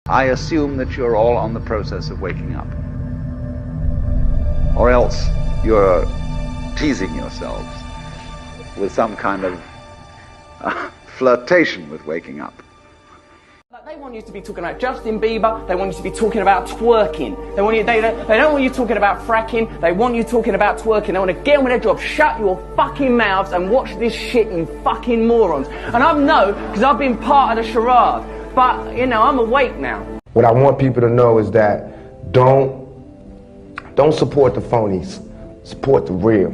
I assume that you're all on the process of waking up. Or else you're teasing yourselves with some kind of flirtation with waking up. They want you to be talking about Justin Bieber, they want you to be talking about twerking. They don't want you talking about fracking, they want you talking about twerking. They want to get on with their job, shut your fucking mouths and watch this shit, you fucking morons. And I know, because I've been part of the charade, but, you know, I'm awake now. What I want people to know is that don't support the phonies, support the real.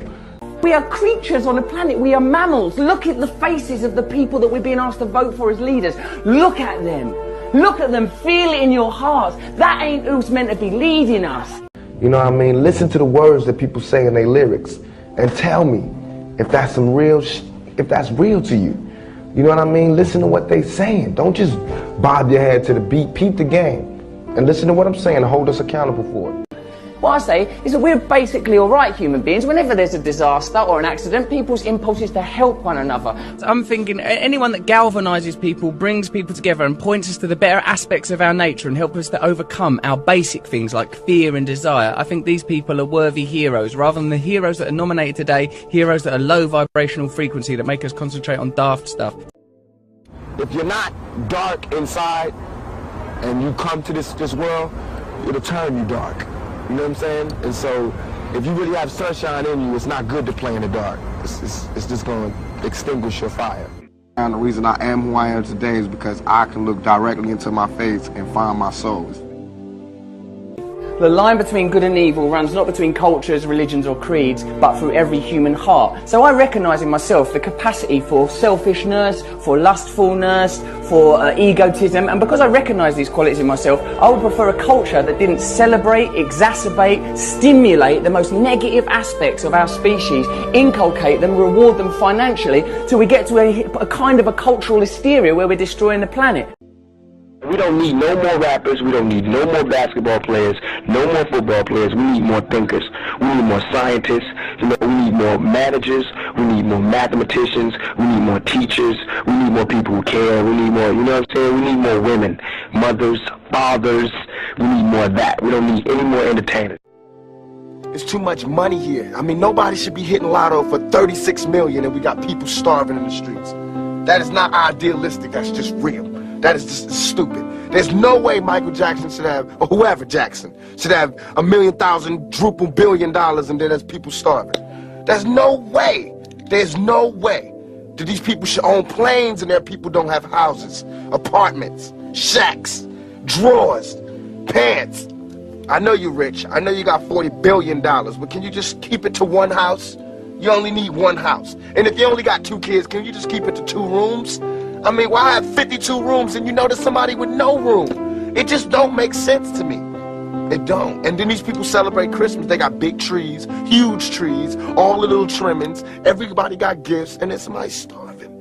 We are creatures on a planet. We are mammals. Look at the faces of the people that we're being asked to vote for as leaders. Look at them. Look at them. Feel it in your hearts. That ain't who's meant to be leading us. You know what I mean? Listen to the words that people say in their lyrics and tell me if that's some real if that's real to you. You know what I mean? Listen to what they're saying. Don't just bob your head to the beat. Peep the game and listen to what I'm saying and hold us accountable for it. What I say is that we're basically alright human beings. Whenever there's a disaster or an accident, people's impulse is to help one another. I'm thinking anyone that galvanises people, brings people together and points us to the better aspects of our nature and help us to overcome our basic things like fear and desire, I think these people are worthy heroes, rather than the heroes that are nominated today, heroes that are low vibrational frequency that make us concentrate on daft stuff. If you're not dark inside and you come to this world, it'll turn you dark. You know what I'm saying? And so, if you really have sunshine in you, it's not good to play in the dark. It's just going to extinguish your fire. And the reason I am who I am today is because I can look directly into my face and find my soul. The line between good and evil runs not between cultures, religions or creeds, but through every human heart. So I recognise in myself the capacity for selfishness, for lustfulness, for egotism, and because I recognise these qualities in myself, I would prefer a culture that didn't celebrate, exacerbate, stimulate the most negative aspects of our species, inculcate them, reward them financially, till we get to a kind of a cultural hysteria where we're destroying the planet. We don't need no more rappers, we don't need no more basketball players, no more football players, we need more thinkers, we need more scientists, we need more managers, we need more mathematicians, we need more teachers, we need more people who care, we need more, you know what I'm saying, we need more women, mothers, fathers, we need more of that, we don't need any more entertainers. It's too much money here. I mean, nobody should be hitting lotto for 36 million and we got people starving in the streets. That is not idealistic, that's just real. That is just stupid. There's no way Michael Jackson should have, or whoever Jackson, should have $1,000,000 billion and then there's people starving. There's no way. There's no way that these people should own planes and their people don't have houses, apartments, shacks, drawers, pants. I know you're rich. I know you got $40 billion, but can you just keep it to one house? You only need one house. And if you only got 2 kids, can you just keep it to 2 rooms? I mean, why have 52 rooms and you know there's somebody with no room? It just don't make sense to me. It don't. And then these people celebrate Christmas. They got big trees, huge trees, all the little trimmings. Everybody got gifts, and then somebody's starving.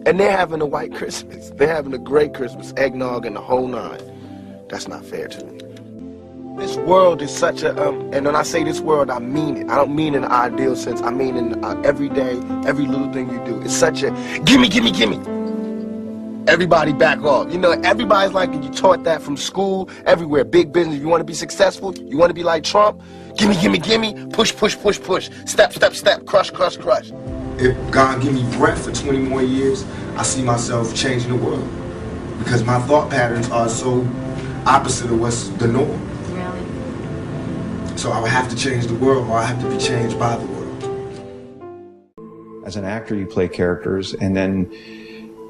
And they're having a white Christmas. They're having a great Christmas, eggnog and the whole nine. That's not fair to me. This world is such a, and when I say this world, I mean it. I don't mean in an ideal sense. I mean in every day, every little thing you do. It's such a, gimme, gimme, gimme. Everybody back off. You know, everybody's like, you taught that from school, everywhere. Big business, you want to be successful, you want to be like Trump, gimme, gimme, gimme, push, push, push, push, step, step, step, crush, crush, crush. If God give me breath for 20 more years, I see myself changing the world. Because my thought patterns are so opposite of what's the norm. So I would have to change the world, or I have to be changed by the world. As an actor, you play characters, and then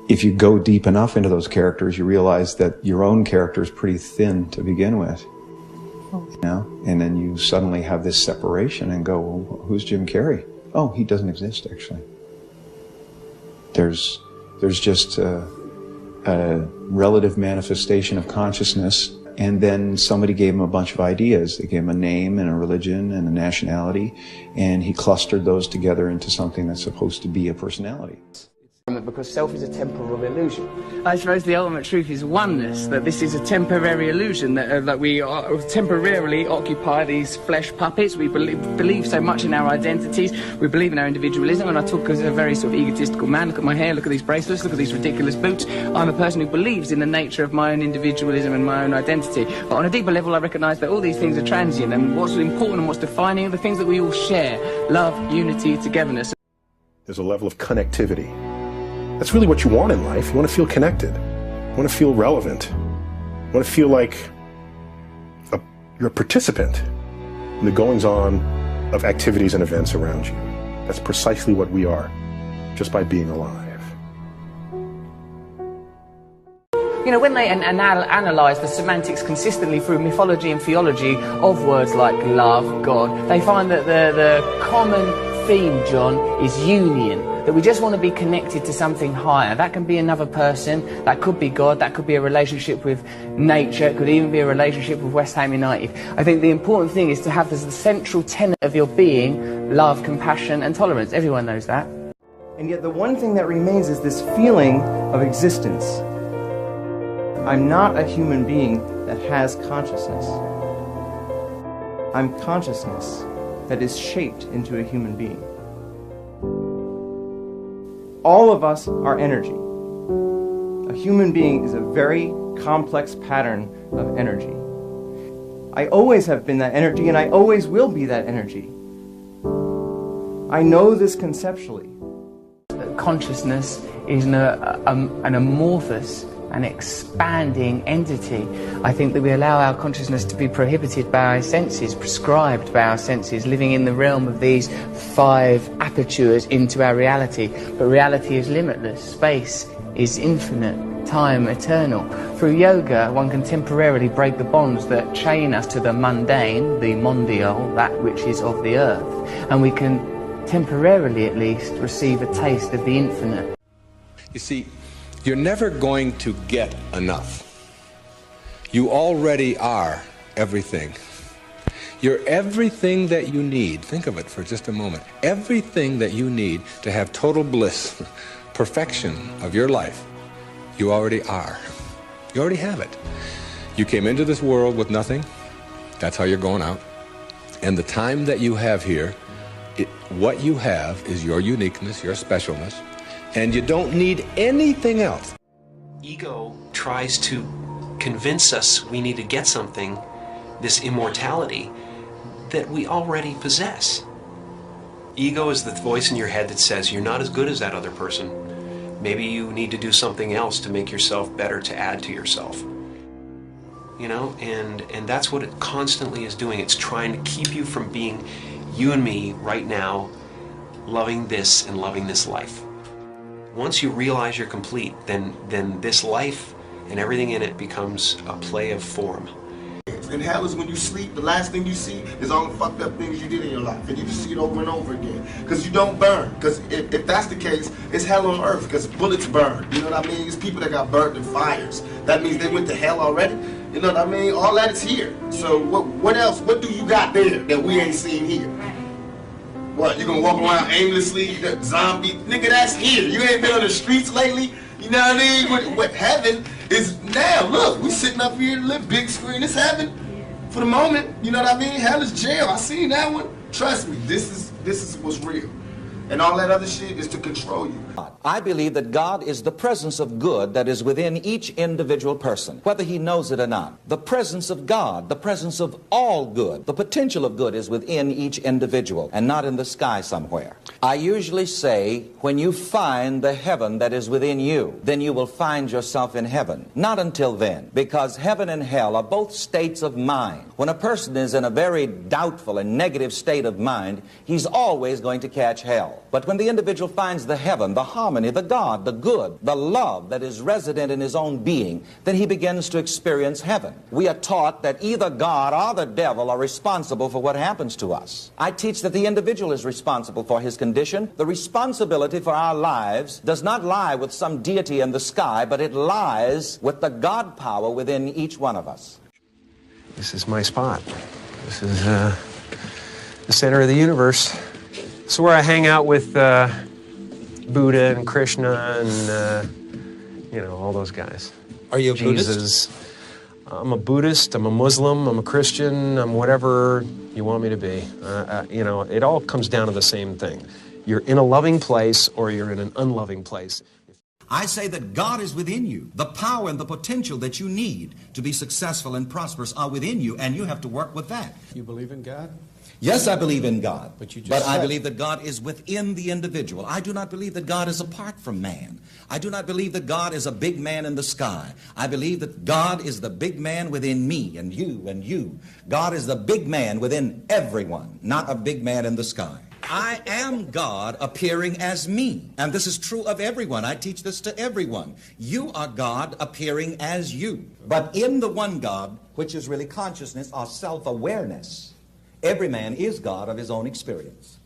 if you go deep enough into those characters, you realize that your own character is pretty thin to begin with. You know? And then you suddenly have this separation and go, well, who's Jim Carrey? Oh, he doesn't exist, actually. There's just a relative manifestation of consciousness. And then somebody gave him a bunch of ideas. They gave him a name and a religion and a nationality, and he clustered those together into something that's supposed to be a personality. because self is a temporal illusion. I suppose the ultimate truth is oneness, that this is a temporary illusion, that we temporarily occupy these flesh puppets. We believe so much in our identities, we believe in our individualism, and I talk as a very sort of egotistical man. Look at my hair, look at these bracelets, look at these ridiculous boots. I'm a person who believes in the nature of my own individualism and my own identity. But on a deeper level, I recognise that all these things are transient, and what's important and what's defining are the things that we all share: love, unity, togetherness. There's a level of connectivity. That's really what you want in life. You want to feel connected. You want to feel relevant. You want to feel like you're a participant in the goings-on of activities and events around you. That's precisely what we are, just by being alive. You know, when they analyse the semantics consistently through mythology and theology of words like love, God, they find that the common theme, John, is union. That we just want to be connected to something higher. That can be another person, that could be God, that could be a relationship with nature, it could even be a relationship with West Ham United. I think the important thing is to have as the central tenet of your being love, compassion and tolerance. Everyone knows that. And yet the one thing that remains is this feeling of existence. I'm not a human being that has consciousness. I'm consciousness that is shaped into a human being. All of us are energy. A human being is a very complex pattern of energy. I always have been that energy, and I always will be that energy. I know this conceptually. Consciousness is an amorphous and expanding entity. I think that we allow our consciousness to be prohibited by our senses, prescribed by our senses, living in the realm of these 5 apertures into our reality. But reality is limitless, space is infinite, time eternal. Through yoga, one can temporarily break the bonds that chain us to the mundane, the mondial, that which is of the earth, and we can temporarily at least receive a taste of the infinite. You see, you're never going to get enough. You already are everything. You're everything that you need. Think of it for just a moment. Everything that you need to have total bliss, perfection of your life, you already are. You already have it. You came into this world with nothing. That's how you're going out. And the time that you have here, what you have is your uniqueness, your specialness. And you don't need anything else. Ego tries to convince us we need to get something, this immortality, that we already possess. Ego is the voice in your head that says you're not as good as that other person. Maybe you need to do something else to make yourself better, to add to yourself. You know, and that's what it constantly is doing. It's trying to keep you from being you and me right now, loving this and loving this life. Once you realize you're complete, then this life and everything in it becomes a play of form. And hell is when you sleep, the last thing you see is all the fucked up things you did in your life. And you just see it over and over again. Because you don't burn. Because if that's the case, it's hell on earth. Because bullets burn. You know what I mean? It's people that got burnt in fires. That means they went to hell already. You know what I mean? All that is here. So what else? What do you got there that we ain't seen here? What, you gonna walk around aimlessly, that zombie? Nigga, that's here. You ain't been on the streets lately? You know what I mean? What heaven is now. Look, we sitting up here, live big screen. It's heaven for the moment. You know what I mean? Hell is jail. I seen that one. Trust me, this is what's real. And all that other shit is to control you. I believe that God is the presence of good that is within each individual person, whether he knows it or not. The presence of God, the presence of all good, the potential of good is within each individual and not in the sky somewhere. I usually say, when you find the heaven that is within you, then you will find yourself in heaven. Not until then, because heaven and hell are both states of mind. When a person is in a very doubtful and negative state of mind, he's always going to catch hell. But when the individual finds the heaven, the harmony, the God, the good, the love that is resident in his own being, then he begins to experience heaven. We are taught that either God or the devil are responsible for what happens to us. I teach that the individual is responsible for his condition. The responsibility for our lives does not lie with some deity in the sky, but it lies with the God power within each one of us. This is my spot. This is the center of the universe. It's where I hang out with Buddha and Krishna and, you know, all those guys. Are you a Jesus. I'm a Buddhist, I'm a Muslim, I'm a Christian, I'm whatever you want me to be. You know, it all comes down to the same thing. You're in a loving place or you're in an unloving place. I say that God is within you. The power and the potential that you need to be successful and prosperous are within you, and you have to work with that. You believe in God? Yes, I believe in God, But I believe that God is within the individual. I do not believe that God is apart from man. I do not believe that God is a big man in the sky. I believe that God is the big man within me and you and you. God is the big man within everyone, not a big man in the sky. I am God appearing as me, and this is true of everyone. I teach this to everyone. You are God appearing as you. But in the one God, which is really consciousness or self-awareness, every man is God of his own experience.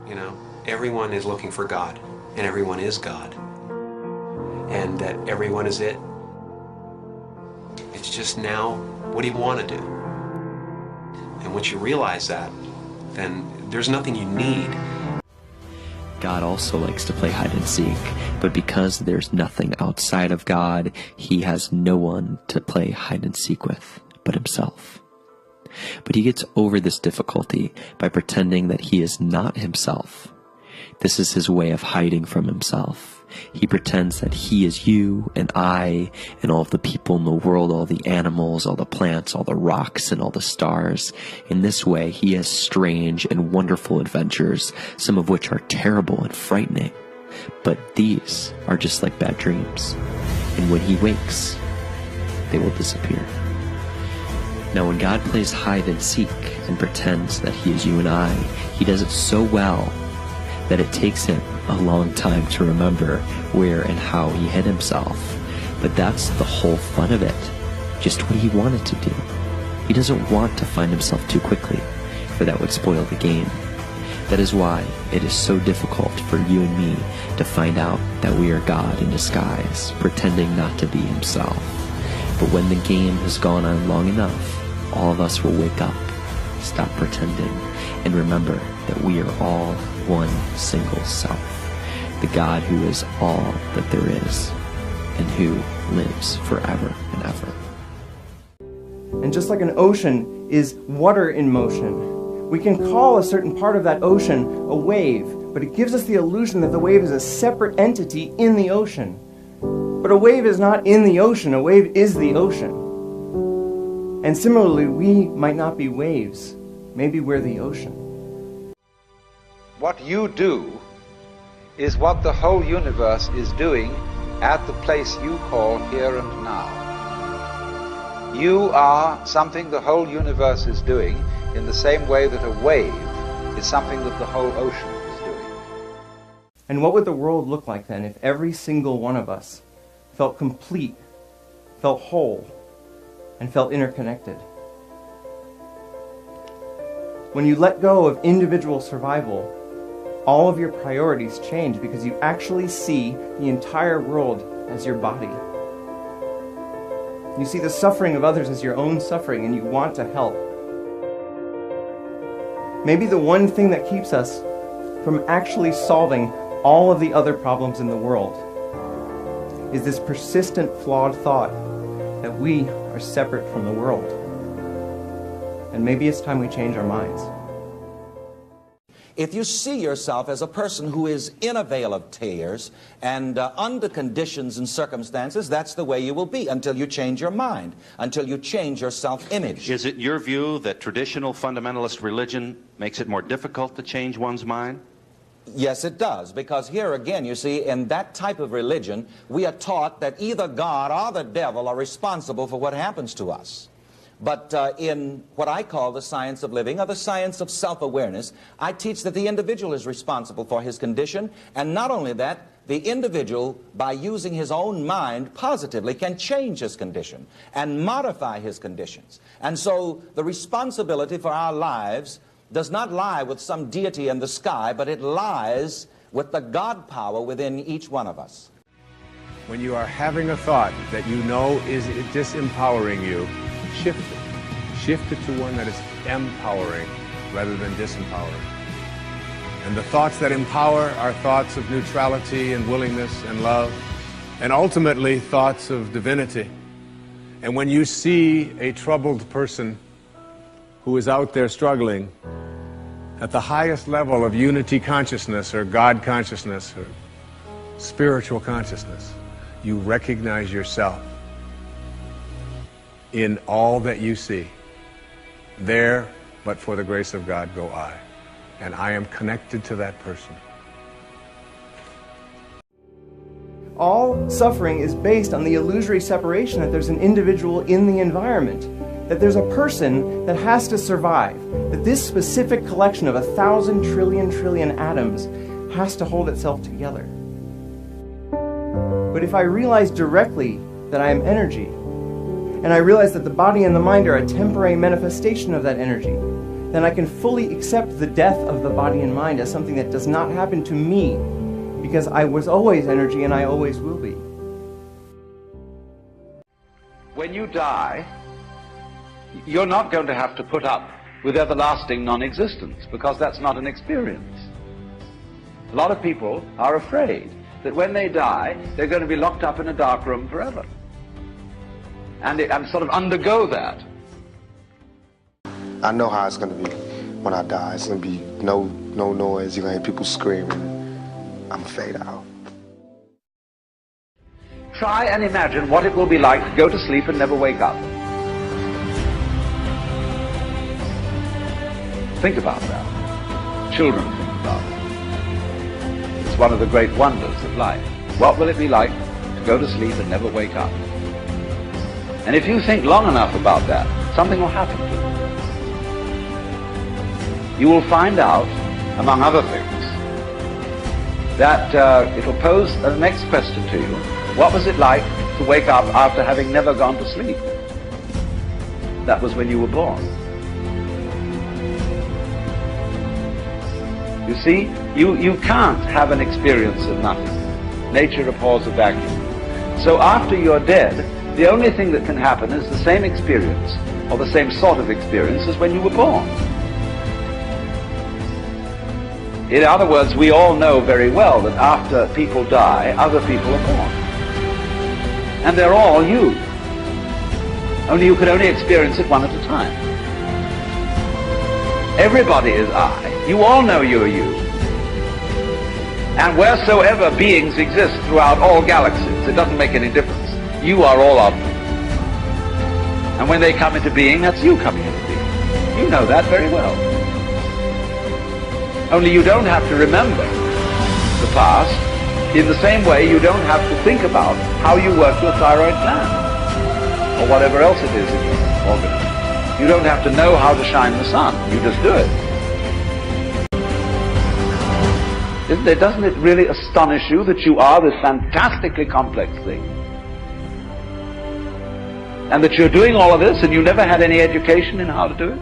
You know, everyone is looking for God, and everyone is God. And that everyone is it. It's just now, what do you want to do? And once you realize that, then there's nothing you need. God also likes to play hide and seek, but because there's nothing outside of God, he has no one to play hide and seek with but himself. But he gets over this difficulty by pretending that he is not himself. This is his way of hiding from himself. He pretends that he is you and I and all of the people in the world, all the animals, all the plants, all the rocks, and all the stars. In this way, he has strange and wonderful adventures, some of which are terrible and frightening. But these are just like bad dreams. And when he wakes, they will disappear. Now, when God plays hide and seek and pretends that he is you and I, he does it so well that it takes him a long time to remember where and how he hid himself. But that's the whole fun of it, just what he wanted to do. He doesn't want to find himself too quickly, for that would spoil the game. That is why it is so difficult for you and me to find out that we are God in disguise, pretending not to be himself. But when the game has gone on long enough, all of us will wake up, stop pretending, and remember that we are all one single self, the God who is all that there is, and who lives forever and ever. And just like an ocean is water in motion, we can call a certain part of that ocean a wave, but it gives us the illusion that the wave is a separate entity in the ocean. But a wave is not in the ocean, a wave is the ocean. And similarly, we might not be waves, maybe we're the ocean. What you do is what the whole universe is doing at the place you call here and now. You are something the whole universe is doing in the same way that a wave is something that the whole ocean is doing. And what would the world look like then if every single one of us felt complete, felt whole, and felt interconnected? When you let go of individual survival, all of your priorities change because you actually see the entire world as your body. You see the suffering of others as your own suffering, and you want to help. Maybe the one thing that keeps us from actually solving all of the other problems in the world is this persistent, flawed thought that we are separate from the world. And maybe it's time we change our minds. If you see yourself as a person who is in a vale of tears and under conditions and circumstances, that's the way you will be until you change your mind, until you change your self-image. Is it your view that traditional fundamentalist religion makes it more difficult to change one's mind? Yes, it does, because here again, you see, in that type of religion, we are taught that either God or the devil are responsible for what happens to us. But in what I call the science of living, or the science of self-awareness, I teach that the individual is responsible for his condition, and not only that, the individual, by using his own mind positively, can change his condition and modify his conditions. And so the responsibility for our lives does not lie with some deity in the sky, but it lies with the God power within each one of us. When you are having a thought that you know is disempowering you, shift it. Shift it to one that is empowering rather than disempowering. And the thoughts that empower are thoughts of neutrality and willingness and love, and ultimately thoughts of divinity. And when you see a troubled person who is out there struggling, at the highest level of unity consciousness or God consciousness or spiritual consciousness, you recognize yourself in all that you see. There, but for the grace of God, go I. And I am connected to that person. All suffering is based on the illusory separation that there's an individual in the environment, that there's a person that has to survive, that this specific collection of 1,000 trillion atoms has to hold itself together. But if I realize directly that I am energy, and I realize that the body and the mind are a temporary manifestation of that energy, then I can fully accept the death of the body and mind as something that does not happen to me, because I was always energy and I always will be. When you die, you're not going to have to put up with everlasting non-existence, because that's not an experience. A lot of people are afraid that when they die, they're going to be locked up in a dark room forever. And sort of undergo that. I know how it's going to be when I die. It's going to be no noise. You're going to hear people screaming. I'm going to fade out. Try and imagine what it will be like to go to sleep and never wake up. Think about that. Children think about it. It's one of the great wonders of life. What will it be like to go to sleep and never wake up? And if you think long enough about that, something will happen to you. You will find out, among other things, that it will pose the next question to you. What was it like to wake up after having never gone to sleep? That was when you were born. You see, you can't have an experience of nothing. Nature abhors a vacuum. So after you're dead, the only thing that can happen is the same experience, or the same sort of experience as when you were born. In other words, we all know very well that after people die, other people are born. And they're all you. Only you can only experience it one at a time. Everybody is I. You all know you are you. And wheresoever beings exist throughout all galaxies, it doesn't make any difference. You are all of them. And when they come into being, that's you coming into being. You know that very well. Only you don't have to remember the past. In the same way, you don't have to think about how you work your thyroid gland, or whatever else it is in your organism. You don't have to know how to shine the sun. You just do it. Doesn't it really astonish you that you are this fantastically complex thing? And that you're doing all of this and you never had any education in how to do it?